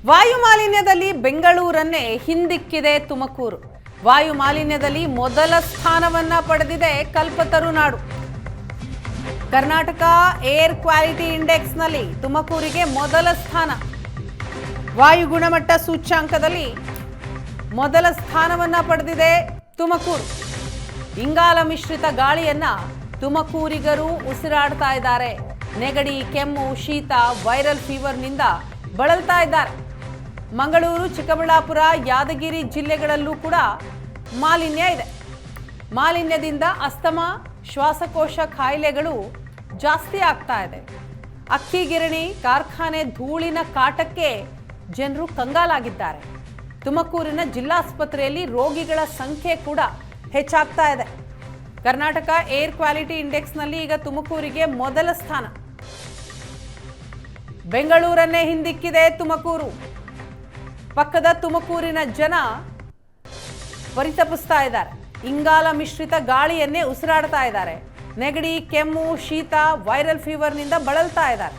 ವಾಯು ಮಾಲಿನ್ಯದಲ್ಲಿ ಬೆಂಗಳೂರನ್ನೇ ಹಿಂದಿಕ್ಕಿದೆ ತುಮಕೂರು. ವಾಯು ಮಾಲಿನ್ಯದಲ್ಲಿ ಮೊದಲ ಸ್ಥಾನವನ್ನ ಪಡೆದಿದೆ ಕಲ್ಪತರುನಾಡು. ಕರ್ನಾಟಕ ಏರ್ ಕ್ವಾಲಿಟಿ ಇಂಡೆಕ್ಸ್ನಲ್ಲಿ ತುಮಕೂರಿಗೆ ಮೊದಲ ಸ್ಥಾನ. ವಾಯು ಗುಣಮಟ್ಟ ಸೂಚ್ಯಾಂಕದಲ್ಲಿ ಮೊದಲ ಸ್ಥಾನವನ್ನ ಪಡೆದಿದೆ ತುಮಕೂರು. ಇಂಗಾಲ ಮಿಶ್ರಿತ ಗಾಳಿಯನ್ನ ತುಮಕೂರಿಗರು ಉಸಿರಾಡ್ತಾ ಇದ್ದಾರೆ. ನೆಗಡಿ, ಕೆಮ್ಮು, ಶೀತ, ವೈರಲ್ ಫೀವರ್ನಿಂದ ಬಳಲ್ತಾ ಇದ್ದಾರೆ. ಮಂಗಳೂರು, ಚಿಕ್ಕಬಳ್ಳಾಪುರ, ಯಾದಗಿರಿ ಜಿಲ್ಲೆಗಳಲ್ಲೂ ಕೂಡ ಮಾಲಿನ್ಯ ಇದೆ. ಮಾಲಿನ್ಯದಿಂದ ಅಸ್ತಮಾ, ಶ್ವಾಸಕೋಶ ಕಾಯಿಲೆಗಳು ಜಾಸ್ತಿ ಆಗ್ತಾ ಇದೆ. ಅಕ್ಕಿ ಗಿರಣಿ, ಕಾರ್ಖಾನೆ ಧೂಳಿನ ಕಾಟಕ್ಕೆ ಜನರು ಕಂಗಾಲಾಗಿದ್ದಾರೆ. ತುಮಕೂರಿನ ಜಿಲ್ಲಾಸ್ಪತ್ರೆಯಲ್ಲಿ ರೋಗಿಗಳ ಸಂಖ್ಯೆ ಕೂಡ ಹೆಚ್ಚಾಗ್ತಾ ಇದೆ. ಕರ್ನಾಟಕ ಏರ್ ಕ್ವಾಲಿಟಿ ಇಂಡೆಕ್ಸ್ನಲ್ಲಿ ಈಗ ತುಮಕೂರಿಗೆ ಮೊದಲ ಸ್ಥಾನ. ಬೆಂಗಳೂರನ್ನೇ ಹಿಂದಿಕ್ಕಿದೆ ತುಮಕೂರು. ಪಕ್ಕದ ತುಮಕೂರಿನ ಜನ ಪರಿತಪಿಸ್ತಾ ಇದ್ದಾರೆ. ಇಂಗಾಲ ಮಿಶ್ರಿತ ಗಾಳಿಯನ್ನೇ ಉಸಿರಾಡ್ತಾ ಇದ್ದಾರೆ. ನೆಗಡಿ, ಕೆಮ್ಮು, ಶೀತ, ವೈರಲ್ ಫೀವರ್ನಿಂದ ಬಳಲ್ತಾ ಇದ್ದಾರೆ.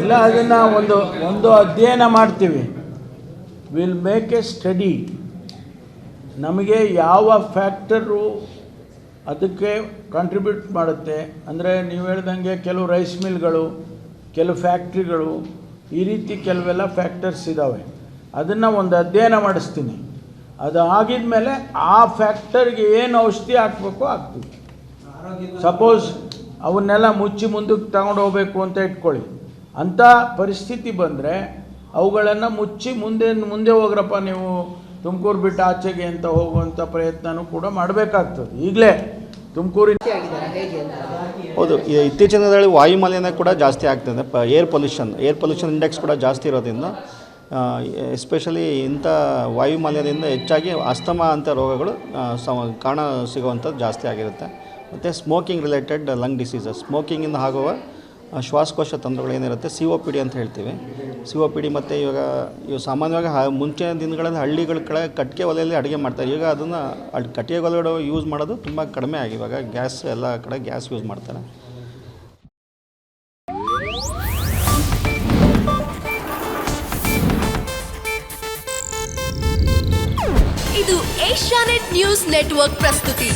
ಇಲ್ಲ, ಅದನ್ನು ಒಂದು ಅಧ್ಯಯನ ಮಾಡ್ತೀವಿ. Will make A study. ನಮಗೆ ಯಾವ ಫ್ಯಾಕ್ಟರು ಅದಕ್ಕೆ ಕಾಂಟ್ರಿಬ್ಯೂಟ್ ಮಾಡುತ್ತೆ ಅಂದರೆ, ನೀವು ಹೇಳ್ದಂಗೆ ಕೆಲವು ರೈಸ್ ಮಿಲ್ಗಳು, ಕೆಲವು ಫ್ಯಾಕ್ಟ್ರಿಗಳು, ಈ ರೀತಿ ಕೆಲವೆಲ್ಲ ಫ್ಯಾಕ್ಟರ್ಸ್ ಇದ್ದಾವೆ. ಅದನ್ನು ಒಂದು ಅಧ್ಯಯನ ಮಾಡಿಸ್ತೀನಿ. ಅದು ಆಗಿದ ಮೇಲೆ ಆ ಫ್ಯಾಕ್ಟರ್ಗೆ ಏನು ಔಷಧಿ ಹಾಕಬೇಕು ಹಾಕ್ತೀವಿ. ಸಪೋಸ್ ಅವನ್ನೆಲ್ಲ ಮುಚ್ಚಿ ಮುಂದಕ್ಕೆ ತಗೊಂಡು ಹೋಗಬೇಕು ಅಂತ ಇಟ್ಕೊಳ್ಳಿ. ಅಂಥ ಪರಿಸ್ಥಿತಿ ಬಂದರೆ ಅವುಗಳನ್ನು ಮುಚ್ಚಿ ಮುಂದೆ ಹೋಗ್ರಪ್ಪ ನೀವು ತುಮಕೂರು ಬಿಟ್ಟು ಆಚೆಗೆ ಅಂತ ಹೋಗುವಂಥ ಪ್ರಯತ್ನನೂ ಕೂಡ ಮಾಡಬೇಕಾಗ್ತದೆ. ಈಗಲೇ ತುಮಕೂರಿನ ಹೌದು, ಇತ್ತೀಚಿನ ದಿನಗಳಲ್ಲಿ ವಾಯು ಮಾಲಿನ್ಯ ಕೂಡ ಜಾಸ್ತಿ ಆಗ್ತದೆ. ಏರ್ ಪೊಲ್ಯೂಷನ್ ಇಂಡೆಕ್ಸ್ ಕೂಡ ಜಾಸ್ತಿ ಇರೋದ್ರಿಂದ ಎಸ್ಪೆಷಲಿ ಇಂಥ ವಾಯು ಮಾಲಿನ್ಯದಿಂದ ಹೆಚ್ಚಾಗಿ ಅಸ್ತಮಾ ಅಂಥ ರೋಗಗಳು ಕಾಣ ಸಿಗುವಂಥದ್ದು ಜಾಸ್ತಿ ಆಗಿರುತ್ತೆ. ಮತ್ತು ಸ್ಮೋಕಿಂಗ್ ರಿಲೇಟೆಡ್ ಲಂಗ್ ಡಿಸೀಸಸ್, ಸ್ಮೋಕಿಂಗಿಂದ ಆಗುವ ಶ್ವಾಸಕೋಶ ತೊಂದರೆಗಳು ಏನಿರುತ್ತೆ, COPD ಅಂತ ಹೇಳ್ತೀವಿ. COPD ಮತ್ತು ಇವಾಗ ಸಾಮಾನ್ಯವಾಗಿ ಮುಂಚಿನ ದಿನಗಳಲ್ಲಿ ಹಳ್ಳಿಗಳ ಕಡೆ ಕಟ್ಟಿಗೆ ಒಲೆಯಲ್ಲಿ ಅಡುಗೆ ಮಾಡ್ತಾರೆ. ಈಗ ಅದನ್ನು ಕಟ್ಟಿಗೆ ಒಲೆಗಳು ಯೂಸ್ ಮಾಡೋದು ತುಂಬ ಕಡಿಮೆ ಆಗಿ ಇವಾಗ ಗ್ಯಾಸ್ ಎಲ್ಲ ಕಡೆ ಗ್ಯಾಸ್ ಯೂಸ್ ಮಾಡ್ತಾರೆ. ಇದು ಏಷ್ಯಾನೆಟ್ ನ್ಯೂಸ್ ನೆಟ್ವರ್ಕ್ ಪ್ರಸ್ತುತಿ.